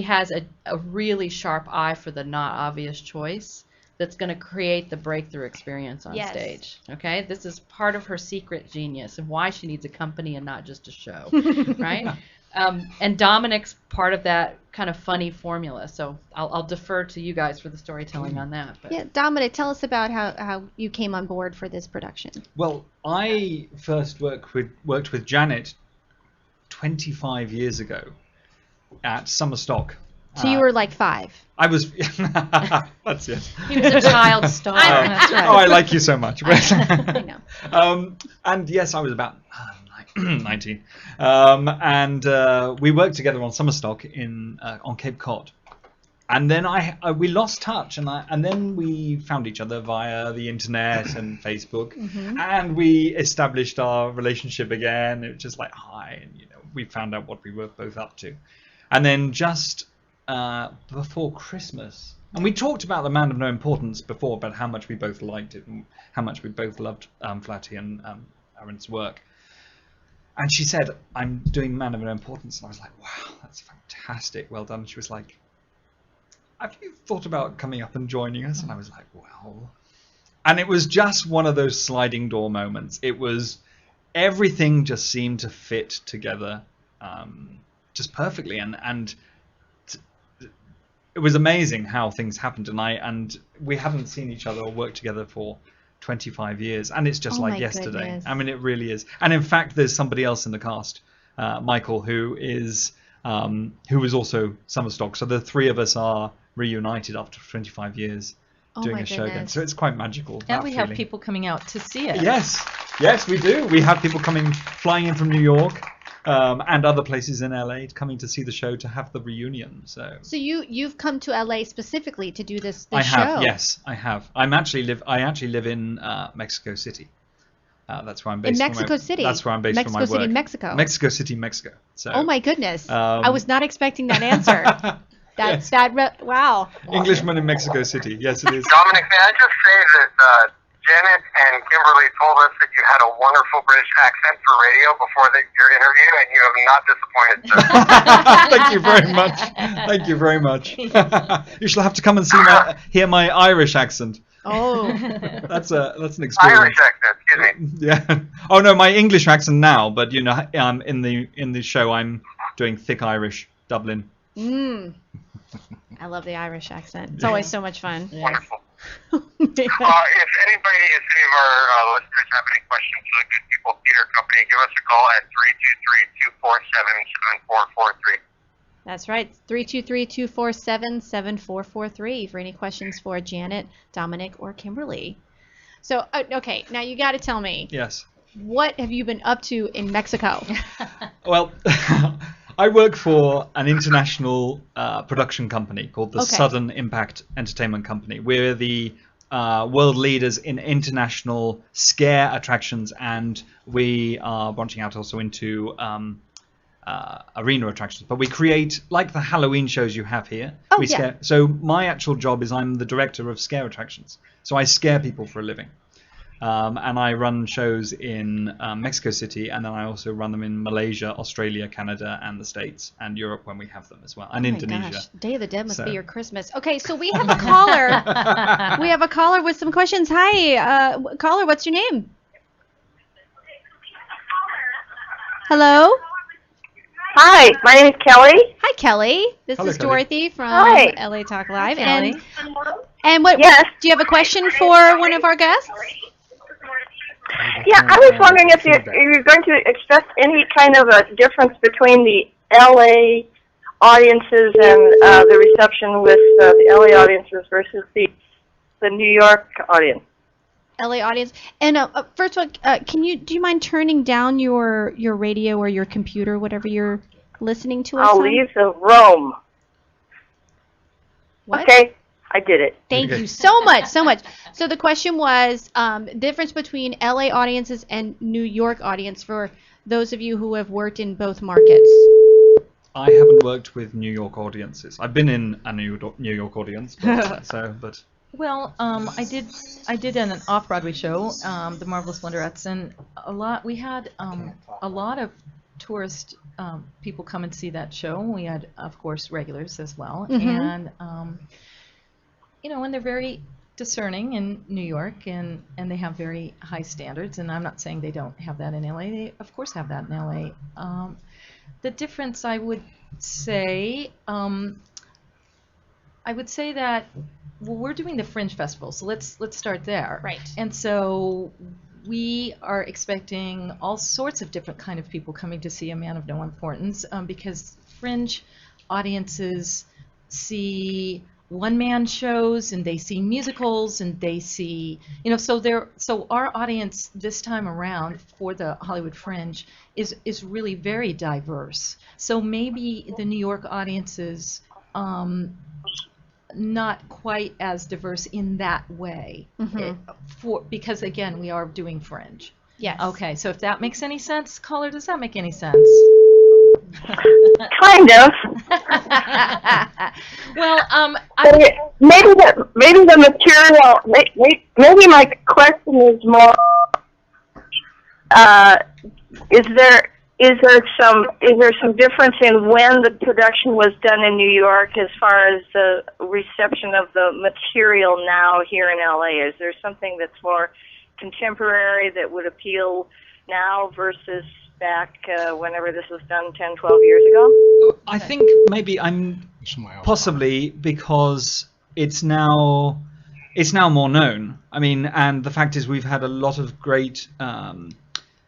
has a really sharp eye for the not obvious choice that's going to create the breakthrough experience on stage. Okay? This is part of her secret genius and why she needs a company and not just a show, right? And Dominic's part of that kind of funny formula. So I'll defer to you guys for the storytelling on that. But. Yeah, Dominic, tell us about how you came on board for this production. Well, I first worked with Janet 25 years ago at Summer Stock. So you were like 5. I was. That's it. He was a child star. That's right. Oh, I like you so much. I know. And yes, I was about 19. And we worked together on Summer Stock on Cape Cod. And then we lost touch, and then we found each other via the internet and Facebook, and we established our relationship again. It was just like hi, and we found out what we were both up to. And then just before Christmas, and we talked about The Man of No Importance before, about how much we both liked it and how much we both loved Flatty and Aaron's work. And she said, I'm doing Man of No Importance. And I was like, wow, that's fantastic. Well done. And she was like, have you thought about coming up and joining us? And I was like, well. And it was just one of those sliding door moments. It was, everything just seemed to fit together just perfectly. And it was amazing how things happened. And we haven't seen each other or worked together for 25 years. And it's just like yesterday. Goodness. I mean, it really is. And in fact, there's somebody else in the cast, Michael, who was also Summer Stock. So the three of us are reunited after 25 years doing a show again. So it's quite magical. And we have people coming out to see it. Yes, we do. We have people flying in from New York and other places in LA, coming to see the show, to have the reunion. So you've come to LA specifically to do this show? I have. Yes, I have. I actually live in Mexico City. That's where I'm based. In Mexico City? That's where I'm based for my work. Mexico City, Mexico. Mexico City, Mexico. So, oh my goodness! I was not expecting that answer. Yes. Wow. Englishman in Mexico City. Yes, it is. Dominic, may I just say that Janet and Kimberly told us that you had a wonderful British accent for radio before your interview, and you have not disappointed. So. Thank you very much. Thank you very much. You shall have to come and hear my Irish accent. Oh, that's an experience. Irish accent, excuse me. Yeah. Oh no, my English accent now, but in the show I'm doing thick Irish, Dublin. I love the Irish accent. It's always so much fun. Wonderful. If any of our listeners have any questions for the Good People Theater Company, give us a call at 323-247-7443. That's right, 323-247-7443 for any questions for Janet, Dominic, or Kimberly. So, okay, now you got to tell me. Yes. What have you been up to in Mexico? Well, I work for an international production company called the Southern Impact Entertainment Company. We're the world leaders in international scare attractions, and we are branching out also into arena attractions. But we create, like the Halloween shows you have here. So my actual job is I'm the director of scare attractions. So I scare people for a living. And I run shows in Mexico City, and then I also run them in Malaysia, Australia, Canada, and the States, and Europe when we have them as well, and Indonesia. Gosh, Day of the Dead must So- be your Christmas. Okay, so we have a caller. We have a caller with some questions. Hi, caller, what's your name? Hello? Hi, my name is Kelly. Hi, Kelly. This Hello, is Kelly. Dorothy from Hi. LA Talk Live. Kelly. And what? Yes. Do you have a question for one of our guests? Yeah, I was wondering if you're going to express any kind of a difference between the LA audiences and the reception with the LA audiences versus the New York audience. LA audience. And first of all, do you mind turning down your radio or your computer, whatever you're listening to us I'll on? leave the room. What? Okay, I did it. Thank Okay. you so much, so much. So the question was difference between LA audiences and New York audience for those of you who have worked in both markets. I haven't worked with New York audiences. I've been in a New York audience, but Well, I did an off-Broadway show, The Marvelous Wonderettes, and we had a lot of tourist people come and see that show. We had, of course, regulars as well, and and they're very discerning in New York, and they have very high standards. And I'm not saying they don't have that in LA. They, of course, have that in LA. The difference, I would say that. Well, we're doing the Fringe Festival, so let's start there. Right. And so we are expecting all sorts of different kind of people coming to see A Man of No Importance, because Fringe audiences see one-man shows and they see musicals and they see, so our audience this time around for the Hollywood Fringe is really very diverse. So maybe the New York audiences not quite as diverse in that way, because again we are doing Fringe. Yes. Okay, so if that makes any sense, caller, does that make any sense? Kind of. Well, Maybe the material. Maybe my question is more. Is there some difference in when the production was done in New York as far as the reception of the material now here in LA? Is there something that's more contemporary that would appeal now versus back whenever this was done 10, 12 years ago? I think maybe possibly because it's now more known. I mean, and the fact is we've had a lot of great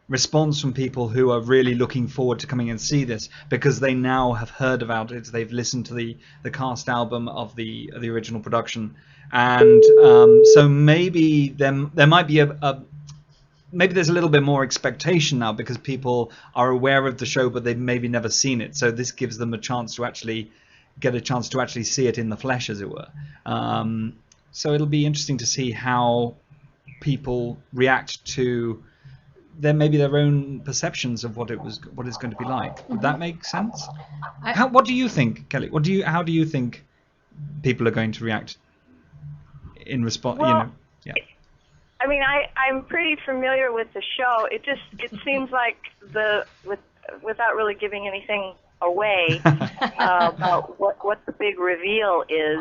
response from people who are really looking forward to coming and see this because they now have heard about it. They've listened to the cast album of the original production, and so maybe there might be maybe there's a little bit more expectation now because people are aware of the show but they've maybe never seen it. So this gives them a chance to actually see it in the flesh, as it were. So it'll be interesting to see how people react to maybe their own perceptions of what it's going to be like. Would that make sense? What do you think, Kelly? How do you think people are going to react in response? Well, I mean, I'm pretty familiar with the show. It seems like without really giving anything away about what the big reveal is.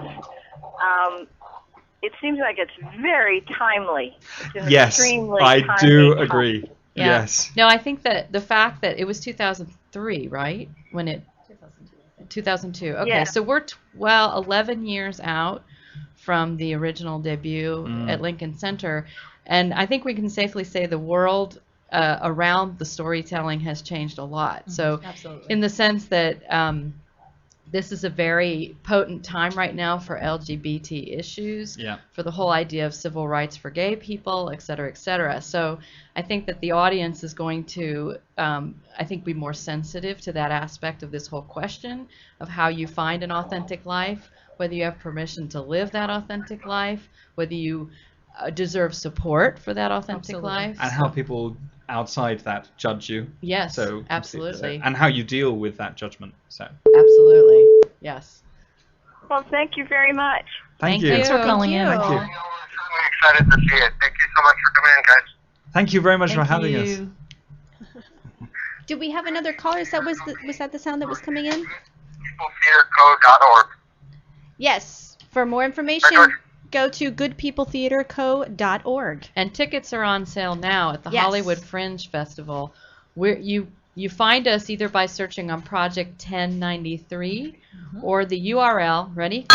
It seems like it's very timely. It's yes, extremely I timely do time. agree. Yeah. Yes. No, I think that the fact that it was 2003, right? When it 2002. Okay, Yeah. so we're 11 years out from the original debut at Lincoln Center, and I think we can safely say the world around the storytelling has changed a lot. So, Absolutely. in the sense that this is a very potent time right now for LGBT issues, Yeah. for the whole idea of civil rights for gay people, et cetera, et cetera. So I think that the audience is going to, be more sensitive to that aspect of this whole question of how you find an authentic life, whether you have permission to live that authentic life, whether you deserve support for that authentic Absolutely. life. And how people outside that judge you. Yes, So absolutely. and how you deal with that judgment. So Absolutely. Yes. Well, thank you very much. thank Thank you. you. Thanks for calling Thank in. you. Thank you. Certainly excited to see it. Thank you so much for coming in, guys. Thank you very much for Thank having you. us. Do we have another caller? Was that the sound that was coming in? Peopletheaterco.org. Yes. For more information, go to goodpeopletheaterco.org. And tickets are on sale now at the Yes. Hollywood Fringe Festival. You find us either by searching on Project 1093 or the URL. Ready?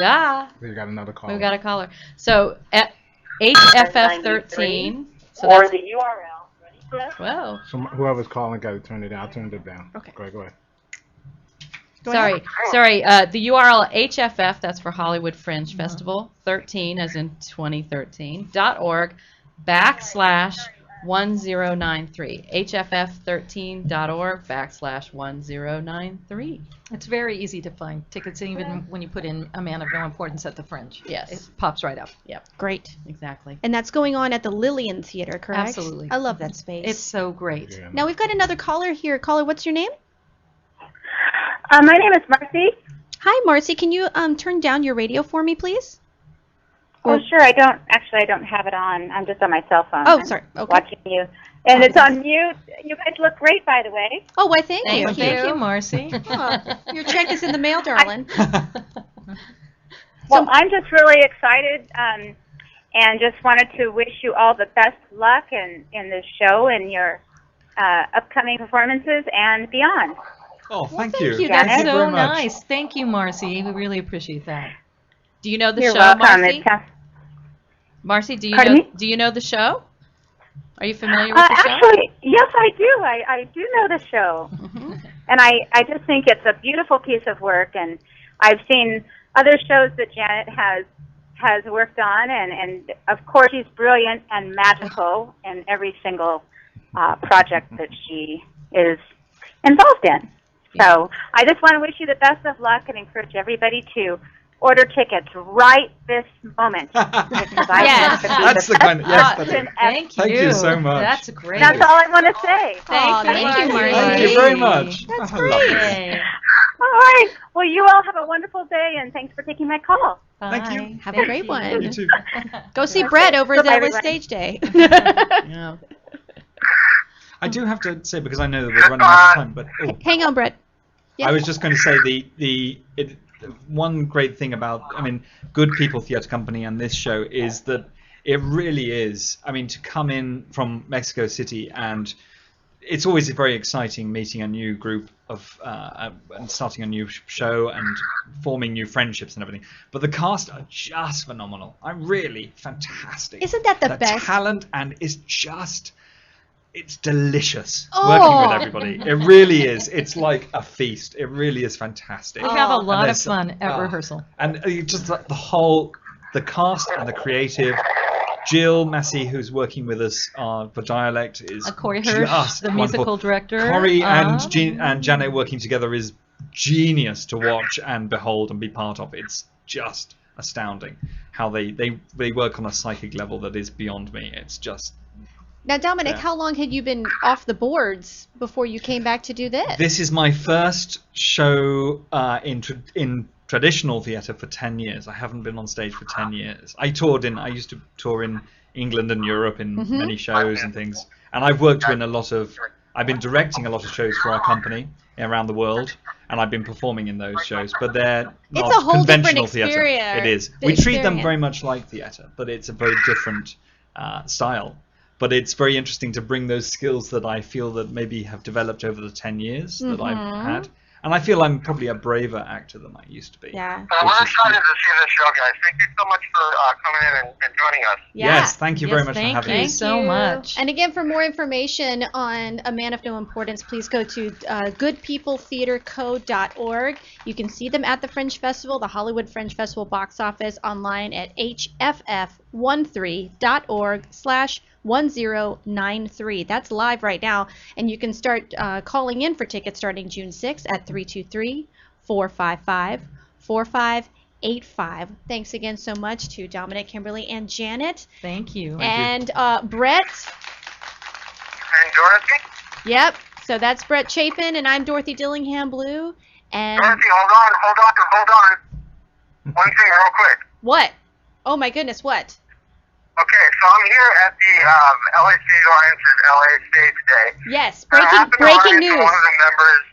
Yeah. We got another call. We've got a caller. So at HFF13. So Or that's, the URL. Ready for that? whoa. So whoever's calling got to turn it down. I turned it down. Okay. Go ahead. Sorry. The URL HFF, that's for Hollywood Fringe Festival, 13 as in 2013, .org /1093. HFF13.org /1093. It's very easy to find tickets, even when you put in A Man of No Importance at the Fringe. Yes. It pops right up. Yep, Great. exactly. And that's going on at the Lillian Theater, correct? Absolutely. I love that space. It's so great. Yeah. Now we've got another caller here. Caller, what's your name? My name is Marcy. Hi, Marcy. Can you turn down your radio for me, please? Oh, sure. I don't have it on. I'm just on my cell phone. Oh, I'm sorry. Okay. watching you. And it's on mute. You guys look great, by the way. Oh, why, thank you. Thank you, Marcy. Oh, your check is in the mail, darling. Well, I'm just really excited and just wanted to wish you all the best luck in this show and your upcoming performances and beyond. Oh, thank thank you. you. That's Thank you so very much. nice. Thank you, Marcy. We really appreciate that. Do you know the You're show, welcome. Marcy? It's, Marcy, do Pardon me? you know the show? Are you familiar with the show? actually, yes, I do. I do know the show. And I just think it's a beautiful piece of work. And I've seen other shows that Janet has worked on. And of course, she's brilliant and magical in every single project that she is involved in. So I just want to wish you the best of luck and encourage everybody to order tickets right this moment. Because I Yes. think it'll be That's the kind of, yes, that's option it. Thank you. Thank you so much. That's great. That's all I want to say. Aw, thank you, Marcy. Thank you very much. That's Oh, great. lovely. Yay. All right. Well, you all have a wonderful day, and thanks for taking my call. Thank you. Bye. Have a Thank great you. one. You too. Go see Brett over Bye-bye, there with everybody. Stage Day. Yeah. I do have to say, because I know that we're running out of time, but Hang on, Brett. Yep. I was just going to say one great thing about, Good People Theatre Company and this show is that it really is, to come in from Mexico City, and it's always very exciting meeting a new group of, and starting a new show and forming new friendships and everything. But the cast are just phenomenal. I'm really fantastic. Isn't that the best? Talent, and it's delicious Oh. working with everybody. It really is. It's like a feast. It really is fantastic. We have a Oh. lot And of there's- fun at oh. rehearsal. And just like the cast and the creative. Jill Massey, who's working with us for Dialect, is Corey Hirsch, just the wonderful. musical director. Corey and Janet working together is genius to watch and behold and be part of. It's just astounding how they work on a psychic level that is beyond me. It's just. Now, Dominic, Yeah. how long had you been off the boards before you came back to do this? This is my first show in traditional theatre for 10 years. I haven't been on stage for 10 years. I used to tour in England and Europe in many shows and things. And I've worked in I've been directing a lot of shows for our company around the world, and I've been performing in those shows, but they're not It's a whole different conventional theatre. experience. It is. The We treat them experience. very much like theatre, but it's a very different style. But it's very interesting to bring those skills that I feel that maybe have developed over the 10 years that I've had. And I feel I'm probably a braver actor than I used to be. Yeah. We're excited to see this show, guys. Thank you so much for coming in and joining us. Yeah. Yes, thank you very Yes, much for thank having you. me. Thank so you. much. And again, for more information on A Man of No Importance, please go to goodpeopletheaterco.org. You can see them at the Fringe Festival, the Hollywood Fringe Festival box office, online at hff13.org/1093. That's live right now, and you can start calling in for tickets starting June 6th at 323-455-4585. Thanks again so much to Dominic, Kimberly, and Janet. Thank you. And Brett, And Dorothy? yep, so that's Brett Chapin, and I'm Dorothy Dillingham Blue. And Dorothy, hold on. One thing real quick. what? Oh my goodness, what? Okay, so I'm here at the LA Stage Alliance's LA Stage Day. Yes, And I happen to breaking run into news. one of the members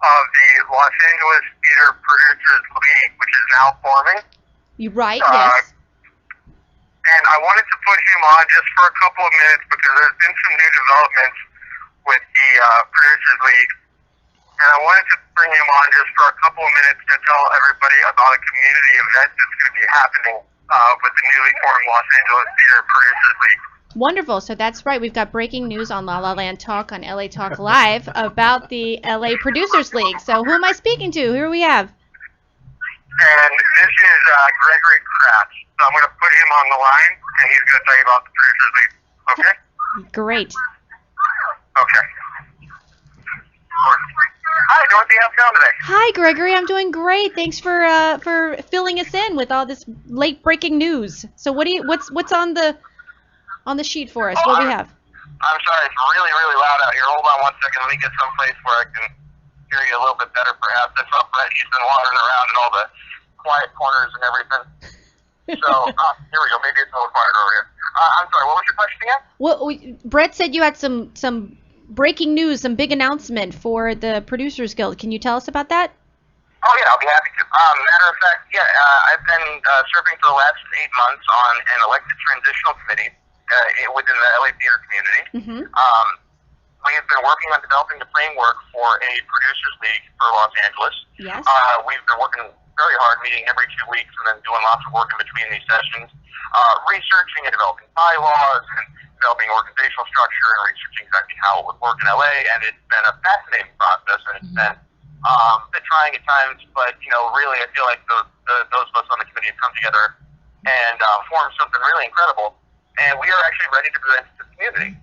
of the Los Angeles Theater Producers League, which is now forming. You right? Yes. And I wanted to put him on just for a couple of minutes because there's been some new developments with the Producers League. And I wanted to bring him on just for a couple of minutes to tell everybody about a community event that's going to be happening with the newly formed Los Angeles Theater Producers League. Wonderful. So that's right. We've got breaking news on La La Land Talk on LA Talk Live about the LA Producers League. So who am I speaking to? Here we have. And this is Gregory Kratz. So I'm going to put him on the line, and he's going to tell you about the Producers League. Okay? Great. Okay. Hi, Dorothy. How's it going today? Hi, Gregory. I'm doing great. Thanks for filling us in with all this late breaking news. So what's on the sheet for us? What do we have? I'm sorry, it's really, really loud out here. Hold on one second. Let me get someplace where I can hear you a little bit better, perhaps. That's up Brett. He's been wandering around in all the quiet corners and everything. So, here we go. Maybe it's a little quieter over here. I'm sorry, what was your question again? Well, Brett said you had some breaking news, some big announcement for the Producers Guild. Can you tell us about that? Oh, yeah, I'll be happy to. Matter of fact, yeah, I've been serving for the last 8 months on an elected transitional committee within the LA theater community. Mm-hmm. We have been working on developing the framework for a Producers League for Los Angeles. Yes. We've been working very hard, meeting every 2 weeks and then doing lots of work in between these sessions, researching and developing bylaws and developing organizational structure and researching exactly how it would work in LA. And it's been a fascinating process, and it's been a bit trying at times, but, really I feel like those of us on the committee have come together and formed something really incredible. And we are actually ready to present to the community.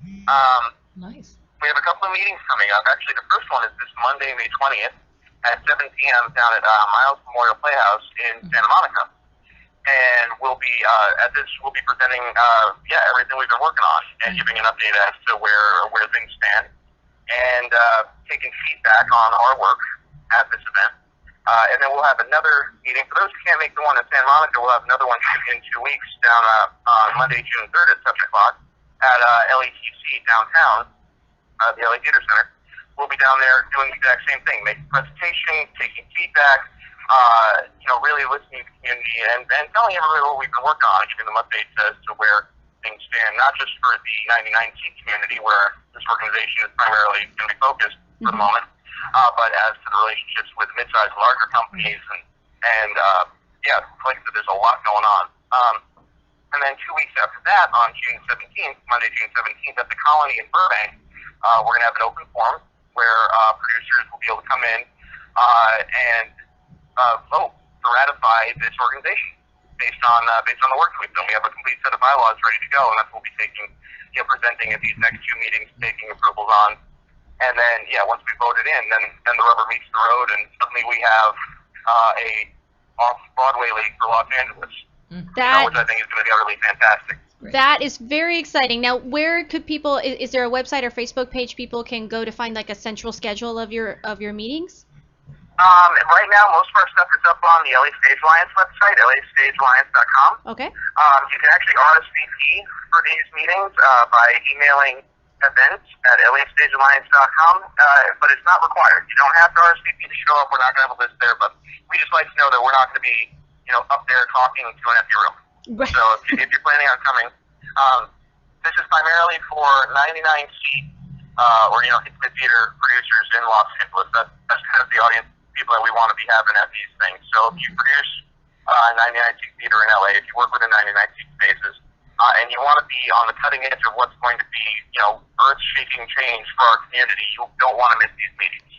Nice. We have a couple of meetings coming up. Actually, the first one is this Monday, May 20th at 7 p.m. down at Miles Memorial Playhouse in Santa Monica. And we'll be presenting everything we've been working on and giving an update as to where things stand and taking feedback on our work at this event. And then we'll have another meeting. For those who can't make the one in Santa Monica, we'll have another one in 2 weeks down on Monday, June 3rd at 7 o'clock at LATC downtown, the LA Theater Center. We'll be down there doing the exact same thing, making presentations, taking feedback, really listening to the community and telling everybody what we've been working on, giving them updates as to where things stand, not just for the 99-seat community where this organization is primarily going to be focused for the moment, but as to the relationships with mid-sized and larger companies. And like I said, there's a lot going on. And then 2 weeks after that, on June 17th, Monday, June 17th, at the Colony in Burbank, we're going to have an open forum where producers will be able to come in and vote to ratify this organization based on the work that we've done. We have a complete set of bylaws ready to go, and that's what we'll be presenting at these next 2 meetings, taking approvals on. And then, once we vote it in, then the rubber meets the road, and suddenly we have a off-Broadway league for Los Angeles, which I think is going to be really fantastic. That is very exciting. Now, where could people? Is there a website or Facebook page people can go to find like a central schedule of your meetings? Right now, most of our stuff is up on the LA Stage Alliance website, lastagealliance.com. Okay. You can actually RSVP for these meetings by emailing events at lastagealliance.com, but it's not required. You don't have to RSVP to show up. We're not going to have a list there, but we just like to know that we're not going to be, up there talking to an empty room. Right. So if you're planning on coming, this is primarily for 99-seat or intimate theater producers in Los Angeles. That's kind of the audience, people that we want to be having at these things. So if you produce 99-seat theater in LA, if you work within 99-seat spaces, and you want to be on the cutting edge of what's going to be, earth-shaking change for our community, you don't want to miss these meetings.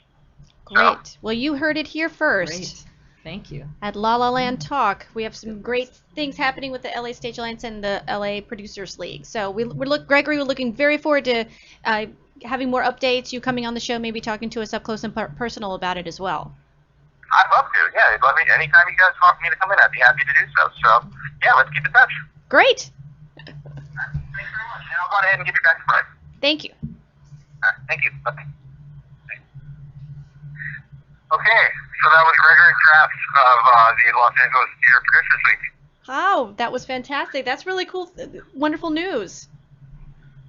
Great. Well, you heard it here first. Great. Thank you. At La La Land Talk, we have some great things happening with the LA Stage Alliance and the LA Producers League. So Gregory, we're looking very forward to having more updates. You coming on the show, maybe talking to us up close and personal about it as well. I'd love to. Yeah, anytime you guys want me to come in, I'd be happy to do so. So let's keep in touch. Great. Thanks very much. And I'll go ahead and give you back to Brett. Thank you. Thank you. Bye. Okay, so that was Gregory Kratz of the Los Angeles Theater Producers League. Oh, that was fantastic. That's really cool. Wonderful news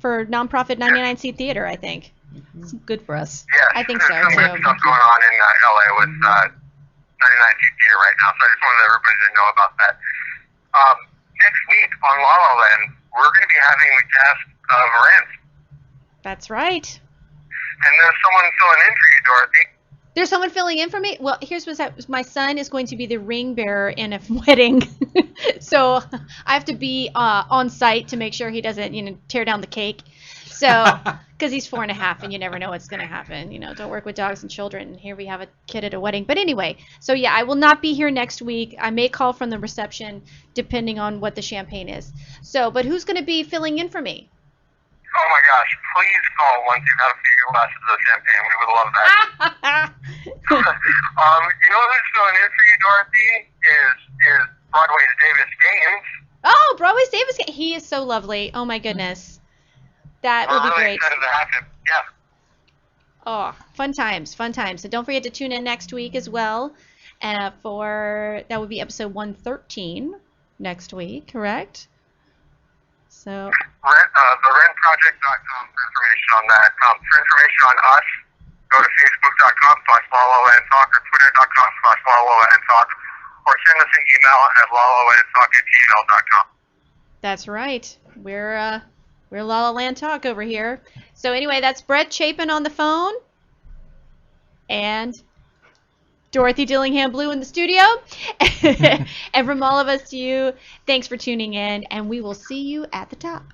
for nonprofit 99C Theater, I think. It's good for us. Yeah, I think there's so, some too. good stuff going on in LA with 99 Feet Theater right now, so I just wanted everybody to know about that. Next week on La La Land, we're going to be having the cast of Rent, That's right. and there's someone filling in for you, Dorothy. There's someone filling in for me? Well, here's what's up. My son is going to be the ring bearer in a wedding. So I have to be on site to make sure he doesn't, tear down the cake. So, because he's 4.5 and you never know what's going to happen. Don't work with dogs and children. And here we have a kid at a wedding. But anyway, so yeah, I will not be here next week. I may call from the reception depending on what the champagne is. So, but who's going to be filling in for me? Oh my gosh, please call once you've had a few glasses of champagne. We would love that. You know who's filling in for you, Dorothy, is Broadway's Davis Gaines. Oh, Broadway's Davis. He is so lovely. Oh my goodness. That We're will be really great. excited to have him. Yeah. Oh, fun times, fun times. So don't forget to tune in next week as well for, that would be episode 113 next week, correct? So, TheRentProject.com for information on that. For information on us, go to Facebook.com/LaLaLandTalk or Twitter.com/LaLaLandTalk or send us an email at LaLaLandTalk@gmail.com. that's right. We're La La Land Talk over here. So anyway, that's Brett Chapin on the phone and Dorothy Dillingham Blue in the studio. And from all of us to you, thanks for tuning in, and we will see you at the top.